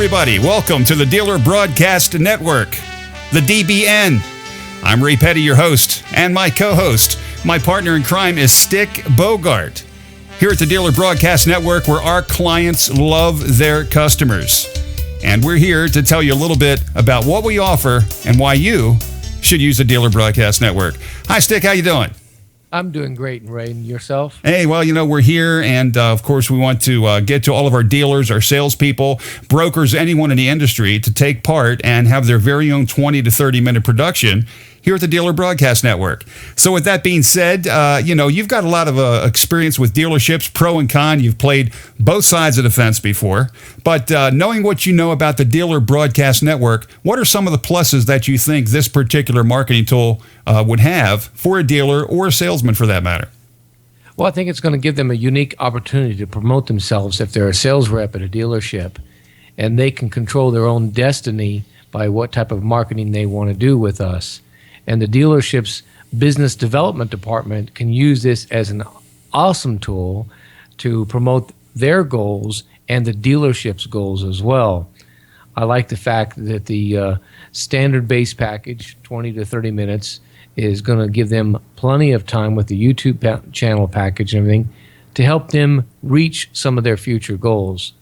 everybody. Welcome to the Dealer Broadcast Network, the DBN. I'm RayPetty, your host, and my co-host. My partner in crime is Stick Bogart. Here at the Dealer Broadcast Network, where our clients love their customers. And we're here to tell you a little bit about what we offer and why you should use the Dealer Broadcast Network. Hi, Stick. How you doing? I'm doing great, Ray. And yourself? Hey, well, we're here, and of course, we want to get to all of our dealers, our salespeople, brokers, anyone in the industry to take part and have their very own 20 to 30-minute production here at the Dealer Broadcast Network. So with that being said, you've got a lot of experience with dealerships, pro and con. You've played both sides of the fence before. But knowing what you know about the Dealer Broadcast Network, what are some of the pluses that you think this particular marketing tool would have for a dealer or a salesman for that matter? Well, I think it's going to give them a unique opportunity to promote themselves if they're a sales rep at a dealership, and they can control their own destiny by what type of marketing they want to do with us. And the dealership's business development department can use this as an awesome tool to promote their goals and the dealership's goals as well. I like the fact that the standard base package, 20 to 30 minutes, is going to give them plenty of time with the YouTube channel package and everything to help them reach some of their future goals.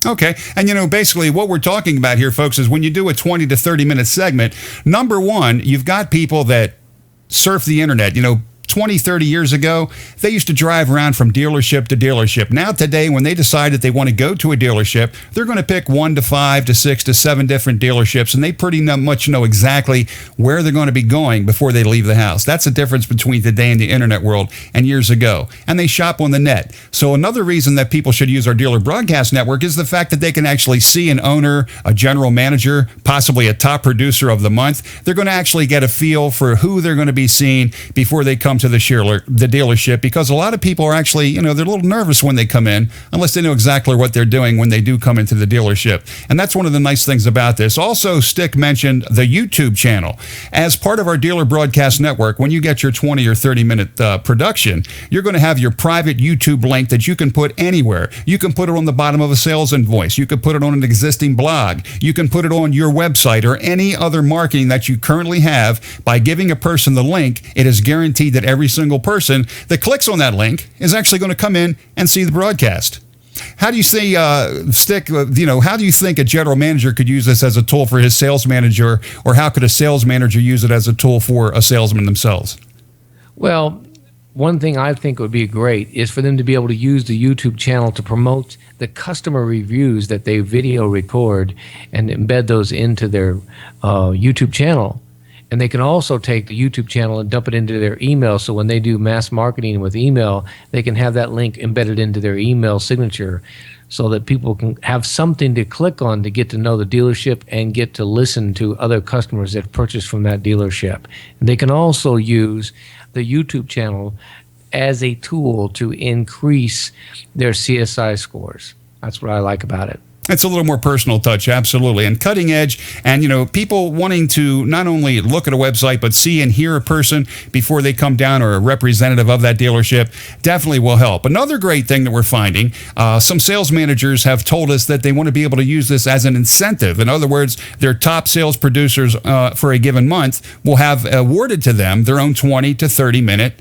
Okay. And, basically what we're talking about here, folks, is when you do a 20 to 30-minute segment, number one, you've got people that surf the internet. 20, 30 years ago, they used to drive around from dealership to dealership. Now today, when they decide that they want to go to a dealership, they're going to pick 1 to 5 to 6 to 7 different dealerships, and they pretty much know exactly where they're going to be going before they leave the house. That's the difference between today and the internet world and years ago. And they shop on the net. So another reason that people should use our Dealer Broadcast Network is the fact that they can actually see an owner, a general manager, possibly a top producer of the month. They're going to actually get a feel for who they're going to be seeing before they come to the dealership, because a lot of people are actually, they're a little nervous when they come in, unless they know exactly what they're doing when they do come into the dealership. And that's one of the nice things about this. Also, Stick mentioned the YouTube channel. As part of our Dealer Broadcast Network, when you get your 20 or 30-minute production, you're going to have your private YouTube link that you can put anywhere. You can put it on the bottom of a sales invoice. You can put it on an existing blog. You can put it on your website or any other marketing that you currently have. By giving a person the link, it is guaranteed that every single person that clicks on that link is actually going to come in and see the broadcast. How do you see, Stick, how do you think a general manager could use this as a tool for his sales manager, or how could a sales manager use it as a tool for a salesman themselves? Well, one thing I think would be great is for them to be able to use the YouTube channel to promote the customer reviews that they video record and embed those into their YouTube channel. And they can also take the YouTube channel and dump it into their email, so when they do mass marketing with email, they can have that link embedded into their email signature so that people can have something to click on to get to know the dealership and get to listen to other customers that purchase from that dealership. And they can also use the YouTube channel as a tool to increase their CSI scores. That's what I like about it. It's a little more personal touch, absolutely, and cutting edge, and people wanting to not only look at a website but see and hear a person before they come down, or a representative of that dealership, definitely will help. Another great thing that we're finding, some sales managers have told us that they want to be able to use this as an incentive. In other words, their top sales producers for a given month will have awarded to them their own 20 to 30-minute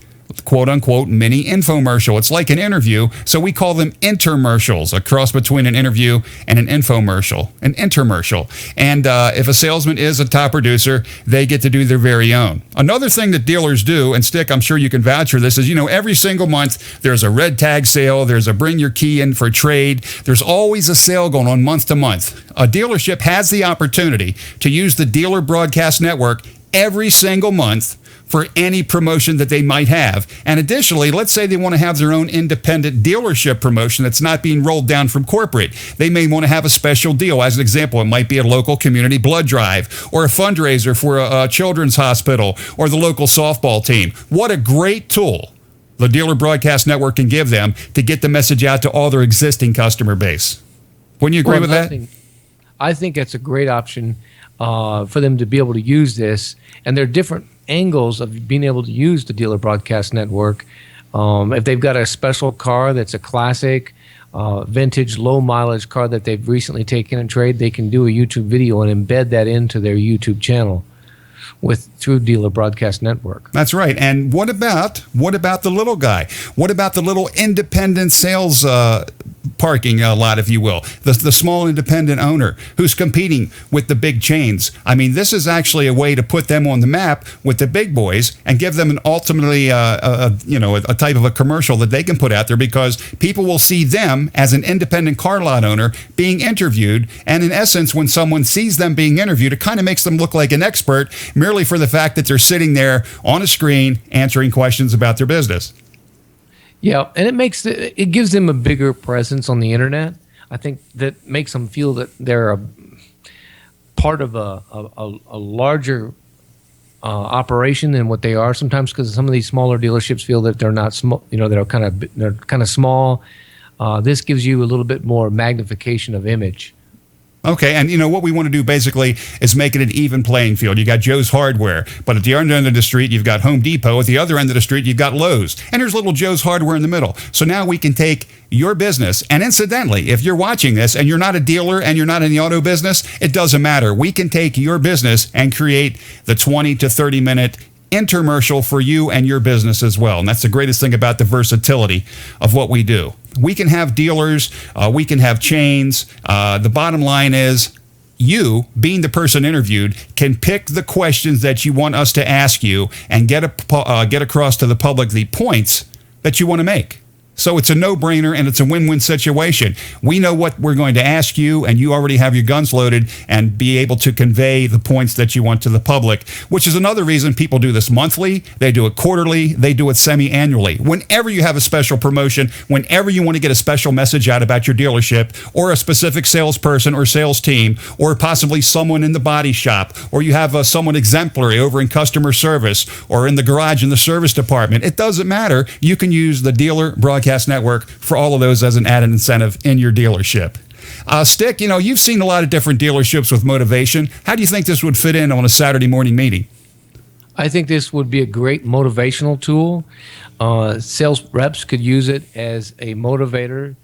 quote-unquote mini infomercial. It's like an interview, so we call them intermercials, a cross between an interview and an infomercial, an intermercial. And if a salesman is a top producer, they get to do their very own. Another thing that dealers do, and Stick, I'm sure you can vouch for this, is, every single month there's a red tag sale, there's a bring your key in for trade, there's always a sale going on month to month. A dealership has the opportunity to use the Dealer Broadcast Network every single month for any promotion that they might have. And additionally, let's say they want to have their own independent dealership promotion that's not being rolled down from corporate. They may want to have a special deal. As an example, it might be a local community blood drive, or a fundraiser for a children's hospital, or the local softball team. What a great tool the Dealer Broadcast Network can give them to get the message out to all their existing customer base. Wouldn't you agree with that? I think it's a great option for them to be able to use this. And there are different angles of being able to use the Dealer Broadcast Network. If they've got a special car that's a classic, vintage, low mileage car that they've recently taken in trade, they can do a YouTube video and embed that into their YouTube channel through Dealer Broadcast Network. That's right. And what about the little guy? What about the little independent sales parking lot, if you will, the small independent owner who's competing with the big chains? I mean, this is actually a way to put them on the map with the big boys and give them an ultimately a type of a commercial that they can put out there, because people will see them as an independent car lot owner being interviewed. And in essence, when someone sees them being interviewed, it kind of makes them look like an expert merely for the fact that they're sitting there on a screen answering questions about their business. Yeah, and it gives them a bigger presence on the internet. I think that makes them feel that they're a part of a larger operation than what they are sometimes, because some of these smaller dealerships feel that they're not small. They're kind of small. This gives you a little bit more magnification of image. Okay, and what we want to do basically is make it an even playing field. You got Joe's Hardware, but at the other end of the street, you've got Home Depot. At the other end of the street, you've got Lowe's. And there's little Joe's Hardware in the middle. So now we can take your business, and incidentally, if you're watching this and you're not a dealer and you're not in the auto business, it doesn't matter. We can take your business and create the 20 to 30 minute intermercial for you and your business as well. And that's the greatest thing about the versatility of what we do. We can have dealers, we can have chains. The bottom line is, you, being the person interviewed, can pick the questions that you want us to ask you and get across to the public the points that you want to make. So it's a no-brainer, and it's a win-win situation. We know what we're going to ask you, and you already have your guns loaded and be able to convey the points that you want to the public, which is another reason people do this monthly, they do it quarterly, they do it semi-annually. Whenever you have a special promotion, whenever you want to get a special message out about your dealership or a specific salesperson or sales team, or possibly someone in the body shop, or you have someone exemplary over in customer service or in the garage in the service department, it doesn't matter. You can use the Dealer Broadcast Network for all of those as an added incentive in your dealership. Stick, you've seen a lot of different dealerships with motivation. How do you think this would fit in on a Saturday morning meeting? I think this would be a great motivational tool. Sales reps could use it as a motivator.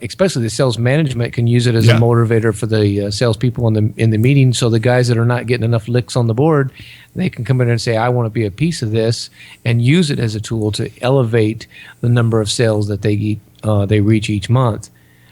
Especially the sales management can use it as a motivator for the salespeople in the meeting. So the guys that are not getting enough licks on the board, they can come in and say, "I want to be a piece of this," and use it as a tool to elevate the number of sales that they reach each month.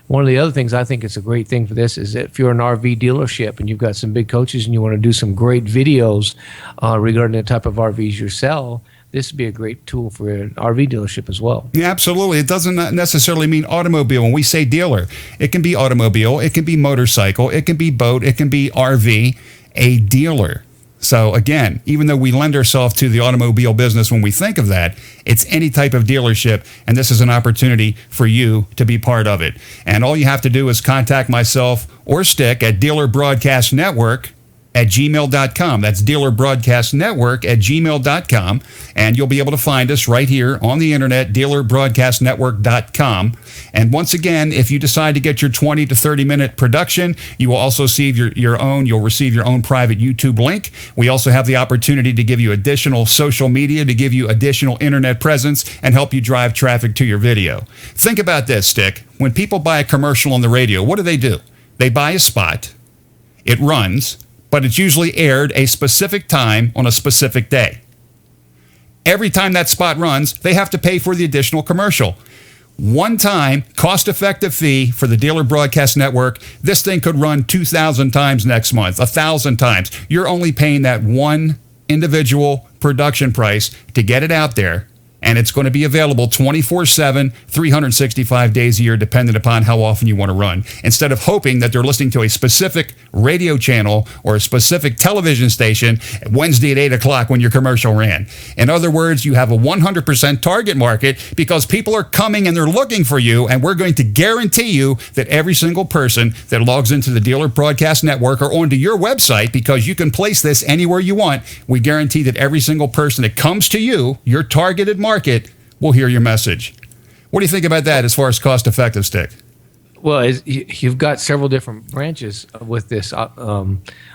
One of the other things I think is a great thing for this is that if you're an RV dealership and you've got some big coaches and you want to do some great videos regarding the type of RVs you sell, this would be a great tool for an RV dealership as well. Yeah, absolutely. It doesn't necessarily mean automobile. When we say dealer, it can be automobile, it can be motorcycle, it can be boat, it can be RV, a dealer. So again, even though we lend ourselves to the automobile business when we think of that, it's any type of dealership, and this is an opportunity for you to be part of it. And all you have to do is contact myself or Stick at Dealer Broadcast Network at gmail.com. That's Dealer Broadcast Network at gmail.com. And you'll be able to find us right here on the internet, dealerbroadcastnetwork.com. And once again, if you decide to get your 20 to 30 minute production, you will also receive you'll receive your own private YouTube link. We also have the opportunity to give you additional social media, to give you additional internet presence, and help you drive traffic to your video. Think about this, Stick. When people buy a commercial on the radio, what do? They buy a spot. It runs, but it's usually aired a specific time on a specific day. Every time that spot runs, they have to pay for the additional commercial. One-time, cost-effective fee for the Dealer Broadcast Network. This thing could run 2,000 times next month, 1,000 times. You're only paying that one individual production price to get it out there, and it's going to be available 24/7, 365 days a year, depending upon how often you want to run. Instead of hoping that they're listening to a specific radio channel or a specific television station Wednesday at 8 o'clock when your commercial ran. In other words, you have a 100% target market because people are coming and they're looking for you, and we're going to guarantee you that every single person that logs into the Dealer Broadcast Network or onto your website, because you can place this anywhere you want, we guarantee that every single person that comes to you, your targeted market, will hear your message. What do you think about that as far as cost-effective, Stick? Well, you've got several different branches with this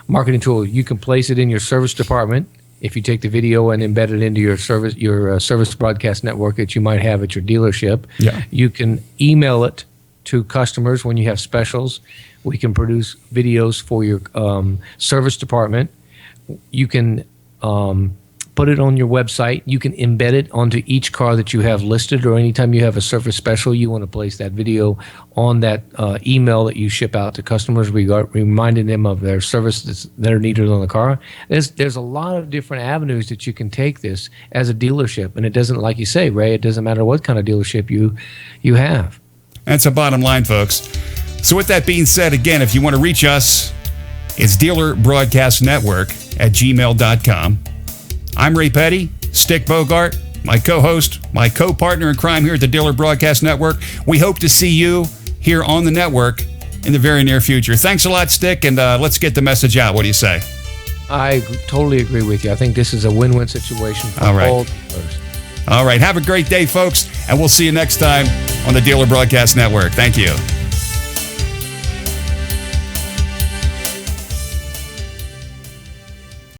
marketing tool. You can place it in your service department if you take the video and embed it into your service broadcast network that you might have at your dealership. Yeah. You can email it to customers when you have specials. We can produce videos for your service department. You can put it on your website. You can embed it onto each car that you have listed, or anytime you have a service special, you want to place that video on that email that you ship out to customers, reminding them of their services that are needed on the car. There's a lot of different avenues that you can take this as a dealership, and it doesn't, like you say, Ray, it doesn't matter what kind of dealership you have. That's the bottom line, folks. So with that being said, again, if you want to reach us, it's dealerbroadcastnetwork@gmail.com. I'm RayPetty, Stick Bogart, my co-host, my co-partner in crime here at the Dealer Broadcast Network. We hope to see you here on the network in the very near future. Thanks a lot, Stick, and let's get the message out. What do you say? I totally agree with you. I think this is a win-win situation for all dealers. All right. Have a great day, folks, and we'll see you next time on the Dealer Broadcast Network. Thank you.